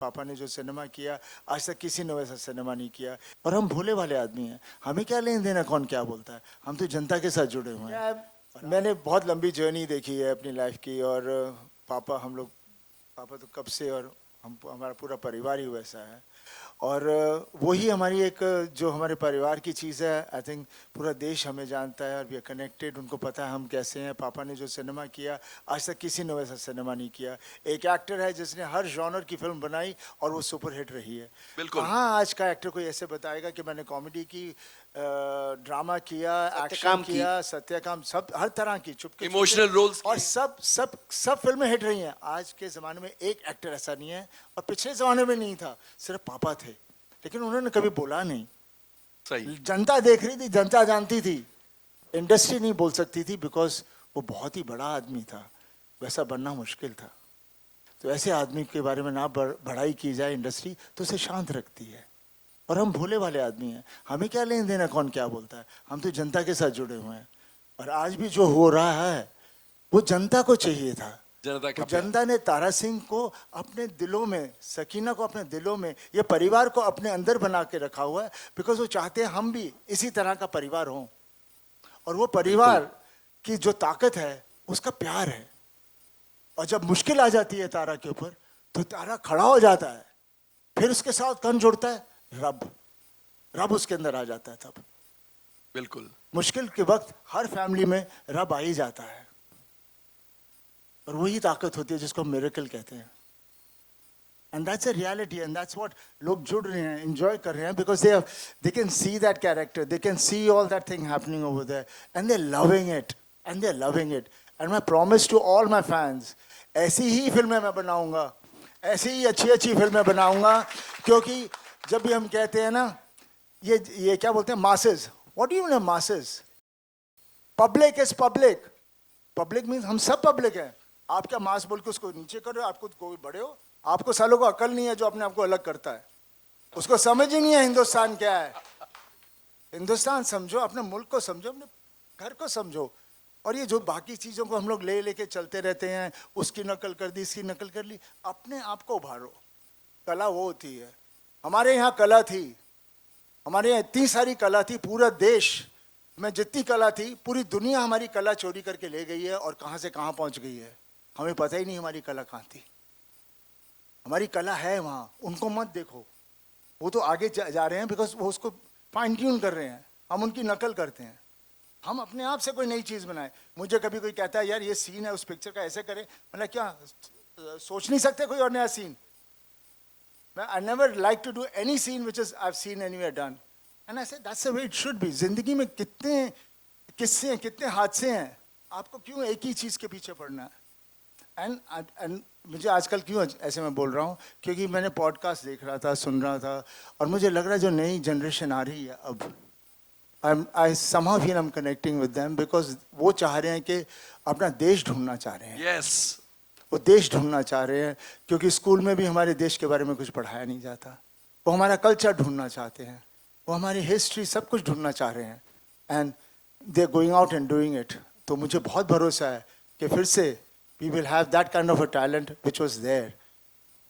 पापा ने जो सिनेमा किया आज तक किसी ने वैसा सिनेमा नहीं किया। और हम भोले भाले आदमी हैं, हमें क्या लेन देना कौन क्या बोलता है, हम तो जनता के साथ जुड़े हुए हैं। मैंने बहुत लंबी जर्नी देखी है अपनी लाइफ की, और पापा तो कब से, और हमारा पूरा परिवार ही वैसा है। और वही हमारी एक जो हमारे परिवार की चीज़ है। आई थिंक पूरा देश हमें जानता है और वी आर कनेक्टेड, उनको पता है हम कैसे हैं। पापा ने जो सिनेमा किया आज तक किसी ने वैसा सिनेमा नहीं किया। एक एक्टर है जिसने हर जॉनर की फिल्म बनाई और वो सुपर हिट रही है। बिल्कुल। कहाँ आज का एक्टर कोई ऐसे बताएगा कि मैंने कॉमेडी की, ड्रामा किया, एक्शन सत्यकाम की। किया, सत्यकाम, सब हर तरह की, चुपके Emotional roles और की। सब फिल्में हिट रही हैं। आज के ज़माने में एक एक्टर ऐसा नहीं है, और पिछले ज़माने में नहीं था, सिर्फ पापा थे, लेकिन उन्होंने कभी बोला नहीं। सही। जनता देख रही थी, जनता जानती थी, इंडस्ट्री नहीं बोल सकती थी, बिकॉज वो बहुत ही बड़ा आदमी था, वैसा बनना मुश्किल था। तो ऐसे आदमी के बारे में ना बढ़ाई की जाए इंडस्ट्री, तो उसे शांत रखती है। और हम भोले भाले आदमी हैं, हमें क्या लेन देना कौन क्या बोलता है, हम तो जनता के साथ जुड़े हुए हैं। और आज भी जो हो रहा है वो जनता को चाहिए था। जनता का तो जनता ने तारा सिंह को अपने दिलों में, सकीना को अपने दिलों में, ये परिवार को अपने अंदर बना के रखा हुआ है, बिकॉज वो चाहते हैं हम भी इसी तरह का परिवार हों। और वो परिवार की जो ताकत है उसका प्यार है। और जब मुश्किल आ जाती है तारा के ऊपर, तो तारा खड़ा हो जाता है, फिर उसके साथ कौन जुड़ता है? रब उसके अंदर आ जाता है। तब बिल्कुल मुश्किल के वक्त हर फैमिली में रब आ ही जाता है, और वही ताकत होती है जिसको मिरेकल कहते हैं। And that's a reality, and that's what लोग जुड़ रहे हैं, एंजॉय कर रहे हैं, because they can see that character, they can see all that thing happening over there, and they are loving it. And मैं promise to all my fans, ऐसी ही फिल्में मैं बनाऊंगा, ऐसी ही अच्छी फिल्में बनाऊंगा। क्योंकि जब भी हम कहते हैं ना, ये क्या बोलते हैं, masses, what do you mean masses? Public is public, public means हम सब पब्लिक हैं। आप क्या मास बोल के उसको नीचे कर रहे हो? आपको कोई बड़े हो? आपको सालों को अकल नहीं है जो अपने आप को अलग करता है, उसको समझ ही नहीं है हिंदुस्तान क्या है। हिंदुस्तान समझो, अपने मुल्क को समझो, अपने घर को समझो। और ये जो बाकी चीज़ों को हम लोग लेके चलते रहते हैं, उसकी नकल कर दी, इसकी नकल कर ली, अपने आप को उभारो। कला वो होती है, हमारे यहाँ कला थी, हमारे यहाँ इतनी सारी कला थी, पूरा देश में जितनी कला थी, पूरी दुनिया हमारी कला चोरी करके ले गई है, और कहाँ से कहाँ पहुँच गई है हमें पता ही नहीं हमारी कला कहाँ थी। हमारी कला है वहाँ, उनको मत देखो, वो तो आगे जा रहे हैं, बिकॉज वो उसको फाइन ट्यून कर रहे हैं, हम उनकी नकल करते हैं। हम अपने आप से कोई नई चीज़ बनाए। मुझे कभी कोई कहता है यार ये सीन है उस पिक्चर का, ऐसे करें, मतलब क्या सोच नहीं सकते कोई और नया scene? I never like to do any scene which is I've seen anywhere done. And I said that's the way it should be. जिंदगी में कितने किस्से हैं, कितने हादसे हैं, आपको क्यों एक ही चीज़ के पीछे पड़ना है? एंड मुझे आजकल क्यों ऐसे मैं बोल रहा हूँ, क्योंकि मैंने पॉडकास्ट देख रहा था, सुन रहा था, और मुझे लग रहा है जो नई जनरेशन आ रही है अब, I somehow feel I'm connecting with them, because वो चाह रहे हैं कि अपना देश ढूंढना चाह रहे हैं। यस वो देश ढूंढना चाह रहे हैं, क्योंकि स्कूल में भी हमारे देश के बारे में कुछ पढ़ाया नहीं जाता। वो हमारा कल्चर ढूंढना चाहते हैं, वो हमारी हिस्ट्री, सब कुछ ढूंढना चाह रहे हैं, and they are going out and doing it. तो मुझे बहुत भरोसा है कि फिर से we will have that kind of a talent which was there,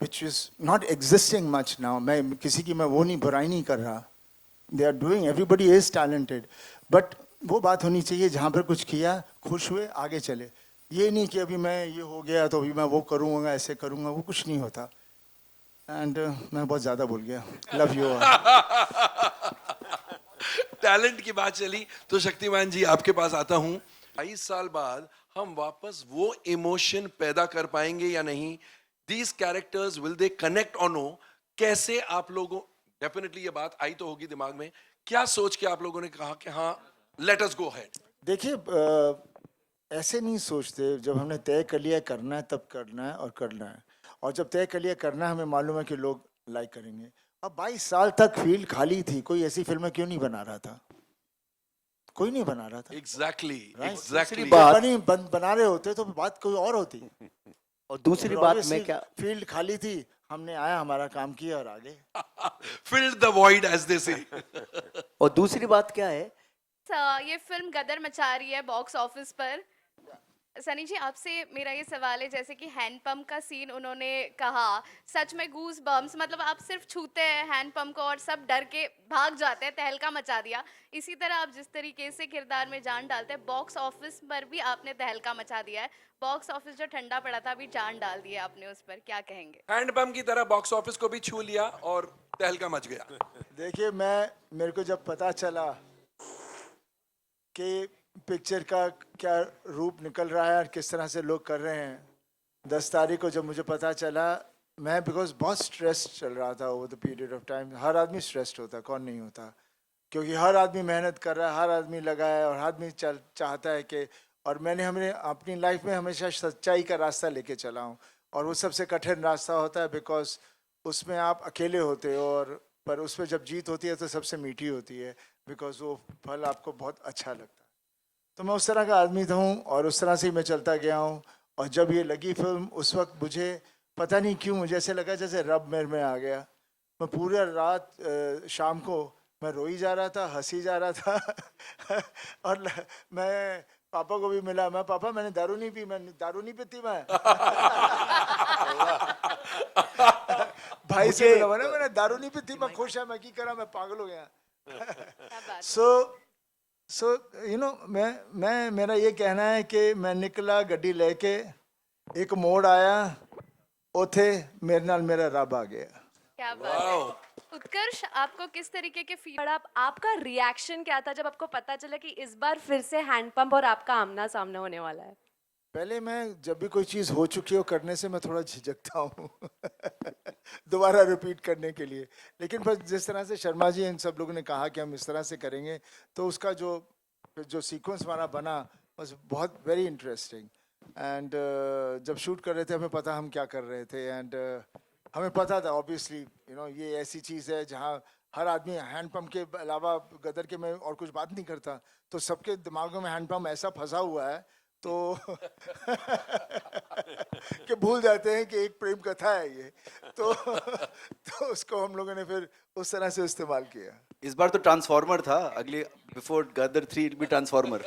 which is not existing much now. मैं किसी की मैं वो नहीं, बुराई नहीं कर रहा, they are doing, everybody is talented, but वो बात होनी चाहिए जहाँ पर कुछ किया, खुश हुए, आगे चले। ये नहीं कि अभी मैं ये हो गया तो अभी मैं वो करूँगा, ऐसे करूँगा, वो कुछ नहीं होता। एंड मैं बहुत ज़्यादा बोल गया, लव यू। टैलेंट की बात चली तो शक्तिमान जी आपके पास आता हूं। 22 साल बाद हम वापस वो इमोशन पैदा कर पाएंगे या नहीं? These characters will they connect और नो? कैसे आप लोगों, डेफिनेटली ये बात आई तो होगी दिमाग में, क्या सोच के आप लोगों ने कहा कि हाँ लेट अस गो हेड? देखिए, ऐसे नहीं सोचते, जब हमने तय कर लिया करना है तब करना है और करना है, और जब तय कर लिया करना है, हमें मालूम है कि लोग लाइक करेंगे। अब 22 साल तक फील्ड खाली थी, कोई ऐसी फिल्में क्यों नहीं बना रहा था? कोई नहीं बना रहा था। Exactly Right? एग्जैक्टली। बात- बना रहे होते तो बात कोई और होती। और दूसरी बात मैं क्या, फील्ड खाली थी, हमने आया, हमारा काम किया और आगे। Filled the void as they say. और दूसरी बात क्या है, ये फिल्म गदर मचा रही है बॉक्स ऑफिस पर। सनी जी, आपसे मेरा ये सवाल है, जैसे कि हैंड पंप का सीन उन्होंने कहा, सच में गूज बम्स, मतलब आप सिर्फ छूते हैं हैंड पंप को और सब डर के भाग जाते हैं, तहलका मचा दिया। इसी तरह आप जिस तरीके से किरदार में जान डालते हैं, बॉक्स ऑफिस पर भी आपने तहलका मचा दिया है। बॉक्स ऑफिस जो ठंडा पड़ा था, अभी जान डाल दी है आपने उस पर, क्या कहेंगे? हैंडपंप की तरह बॉक्स ऑफिस को भी छू लिया और तहलका मच गया। देखिए, मेरे को जब पता चला कि पिक्चर का क्या रूप निकल रहा है और किस तरह से लोग कर रहे हैं, 10 तारीख को जब मुझे पता चला, मैं बिकॉज बहुत स्ट्रेस चल रहा था over the period of time. हर आदमी स्ट्रेस्ड होता, कौन नहीं होता, क्योंकि हर आदमी मेहनत कर रहा है, हर आदमी लगा है और हर आदमी चाहता है कि, और हमने अपनी लाइफ में हमेशा सच्चाई का रास्ता लेके चला हूँ, और वो सबसे कठिन रास्ता होता है बिकॉज उसमें आप अकेले होते हो, और पर उसमें जब जीत होती है तो सबसे मीठी होती है, बिकॉज वो फल आपको बहुत अच्छा लगता है। तो मैं उस तरह का आदमी था हूँ और उस तरह से ही मैं चलता गया हूँ। और जब ये लगी फिल्म, उस वक्त मुझे पता नहीं क्यों मुझे ऐसे लगा जैसे रब मेरे में आ गया। मैं पूरा रात शाम को मैं रोई जा रहा था, हंसी जा रहा था और मैं पापा को भी मिला, मैं पापा मैंने दारू नहीं पी, मैं दारू नहीं पीती मैं भाई से मिला, मैंने दारू नहीं पीती, मैं खुश है, मैं की करा, मैं पागल हो गया क्या बात है। सो यू नो मैं मेरा ये कहना है कि मैं निकला गड्डी लेके, एक मोड़ आया, उथे मेरे नाल मेरा रब आ गया। क्या बात है। उत्कर्ष, आपको किस तरीके के फील? और आपका रिएक्शन क्या था जब आपको पता चला कि इस बार फिर से हैंडपंप और आपका आमना सामना होने वाला है? पहले मैं जब भी कोई चीज़ हो चुकी हो करने से मैं थोड़ा झिझकता हूँ दोबारा रिपीट करने के लिए, लेकिन बस जिस तरह से शर्मा जी इन सब लोगों ने कहा कि हम इस तरह से करेंगे, तो उसका जो सीक्वेंस हमारा बना बस बहुत वेरी इंटरेस्टिंग। एंड जब शूट कर रहे थे हमें पता हम क्या कर रहे थे, एंड हमें पता था ऑब्वियसली ये ऐसी चीज़ है जहाँ हर आदमी हैंडपम्प के अलावा गदर के में और कुछ बात नहीं करता, तो सबके दिमागों में हैंडपम्प ऐसा फंसा हुआ है तो कि भूल जाते हैं कि एक प्रेम कथा है ये, तो उसको हम लोगों ने फिर उस तरह से इस्तेमाल किया। इस बार तो ट्रांसफॉर्मर था, अगली before Gadar 3 it be transformer.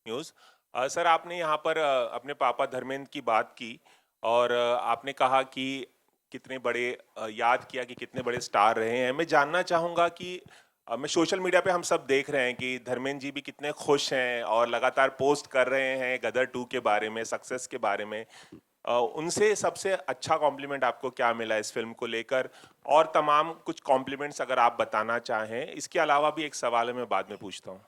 News sir, आपने यहाँ पर अपने पापा धर्मेंद्र की बात की और आपने कहा कि कितने बड़े याद किया कि कितने बड़े स्टार रहे हैं। मैं जानना चाहूँगा कि मैं सोशल मीडिया पे हम सब देख रहे हैं कि धर्मेंद्र जी भी कितने खुश हैं और लगातार पोस्ट कर रहे हैं गदर 2 के बारे में, सक्सेस के बारे में। उनसे सबसे अच्छा कॉम्प्लीमेंट आपको क्या मिला इस फिल्म को लेकर, और तमाम कुछ कॉम्प्लीमेंट्स अगर आप बताना चाहें। इसके अलावा भी एक सवाल है, मैं बाद में पूछता हूँ।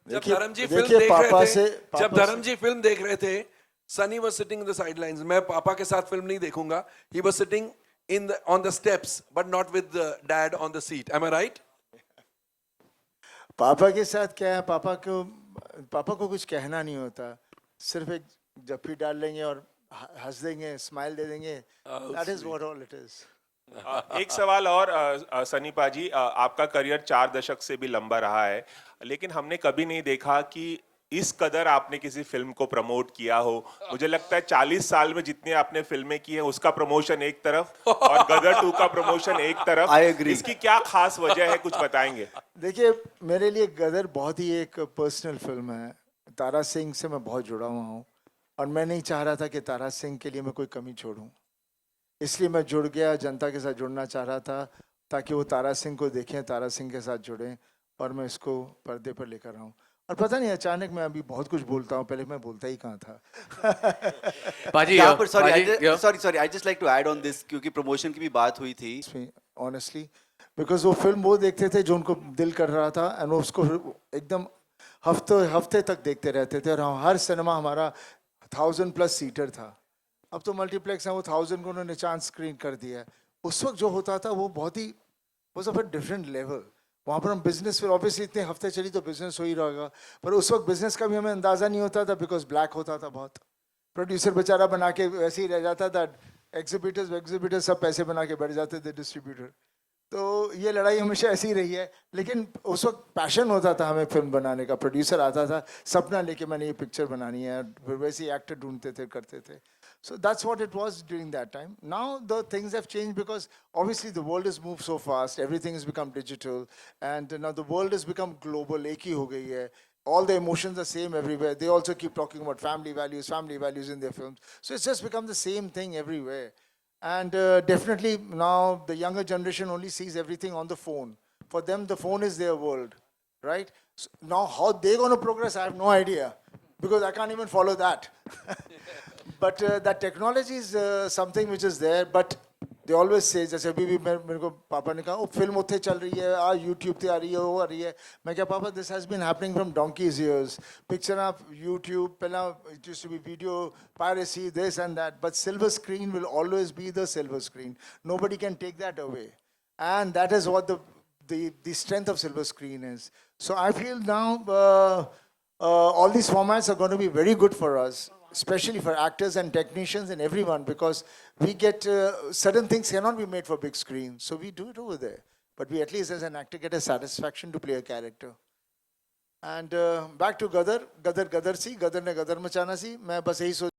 जब धर्म जी फिल्म देख रहे पापा थे, से जब धर्म जी फिल्म देख रहे थे, Sunny was sitting in the sidelines. मैं पापा के साथ फिल्म नहीं देखूंगा, he was sitting in the on the steps but not with the dad on the seat. Am I right? पापा के साथ क्या है, पापा को कुछ कहना नहीं होता, सिर्फ एक जप्पी डाल लेंगे और हंस देंगे, स्माइल दे देंगे, that is what all it is. एक सवाल और सनी पाजी, आपका करियर 4 दशक से भी लंबा रहा है, लेकिन हमने कभी नहीं देखा कि इस कदर आपने किसी फिल्म को प्रमोट किया हो। मुझे लगता है 40 साल में जितनी आपने फिल्में की हैं उसका प्रमोशन एक तरफ और गदर 2 का प्रमोशन एक तरफ। I agree. इसकी क्या खास वजह है, कुछ बताएंगे? देखिए, मेरे लिए गदर बहुत ही एक पर्सनल फिल्म है। तारा सिंह से मैं बहुत जुड़ा हुआ हूँ और मैं नहीं चाह रहा था कि तारा सिंह के लिए मैं कोई कमी छोड़ूं, इसलिए मैं जुड़ गया, जनता के साथ जुड़ना चाह रहा था ताकि वो तारा सिंह को देखें, तारा सिंह के साथ जुड़ें और मैं इसको पर्दे पर लेकर आऊँ। और पता नहीं अचानक मैं अभी बहुत कुछ बोलता हूँ, पहले मैं बोलता ही कहाँ था। पाजी, यहाँ पर पाजी, sorry I just like to add on this, क्योंकि प्रमोशन की भी बात हुई थी। ऑनेस्टली बिकॉज वो फिल्म वो देखते थे जो उनको दिल कर रहा था, एंड वो उसको एकदम हफ्ते तक देखते रहते थे, और हर सिनेमा हमारा 1000+ सीटर था। अब तो मल्टीप्लेक्स है, वो 1000 को उन्होंने चांस स्क्रीन कर दिया है। उस वक्त जो होता था वो बहुत he was of a different level. वहाँ पर हम बिजनेस, फिर ऑब्वियसली इतने हफ्ते चली तो बिजनेस हो ही रहेगा, पर उस वक्त बिजनेस का भी हमें अंदाज़ा नहीं होता था बिकॉज ब्लैक होता था बहुत। प्रोड्यूसर बेचारा बना के वैसे ही रह जाता था, एग्जिबिटर्स सब पैसे बना के बैठ जाते थे, डिस्ट्रीब्यूटर। तो ये लड़ाई हमेशा ऐसी ही रही है, लेकिन उस वक्त पैशन होता था हमें फिल्म बनाने का। प्रोड्यूसर आता था सपना लेके, मैंने ये पिक्चर बनानी है, फिर वैसे ही एक्टर ढूंढते थे, करते थे। So that's what it was during that time. Now the things have changed because obviously the world has moved so fast, everything has become digital, and now the world has become global, एक ही हो गई है। all the emotions are same everywhere. They also keep talking about family values in their films. So it's just become the same thing everywhere. And definitely now the younger generation only sees everything on the phone. For them, the phone is their world, right? So now how they're going to progress, I have no idea, because I can't even follow that. But that technology is something which is there, but they always say, जैसे अभी भी मेरे को पापा ने कहा, ओ film उत्थे चल रही है, आ YouTube ते आ रही है, वो आ रही है. मैं क्या पापा, this has been happening from donkey's years. Picture up YouTube, पहला it used to be video piracy, this and that, but silver screen will always be the silver screen. Nobody can take that away, and that is what the strength of silver screen is. So I feel now all these formats are going to be very good for us, especially for actors and technicians and everyone, because we get certain things cannot be made for big screen, so we do it over there. But we at least as an actor get a satisfaction to play a character. And back to Gadar si, Gadar ne Gadar machana si. मैं बस यही सोच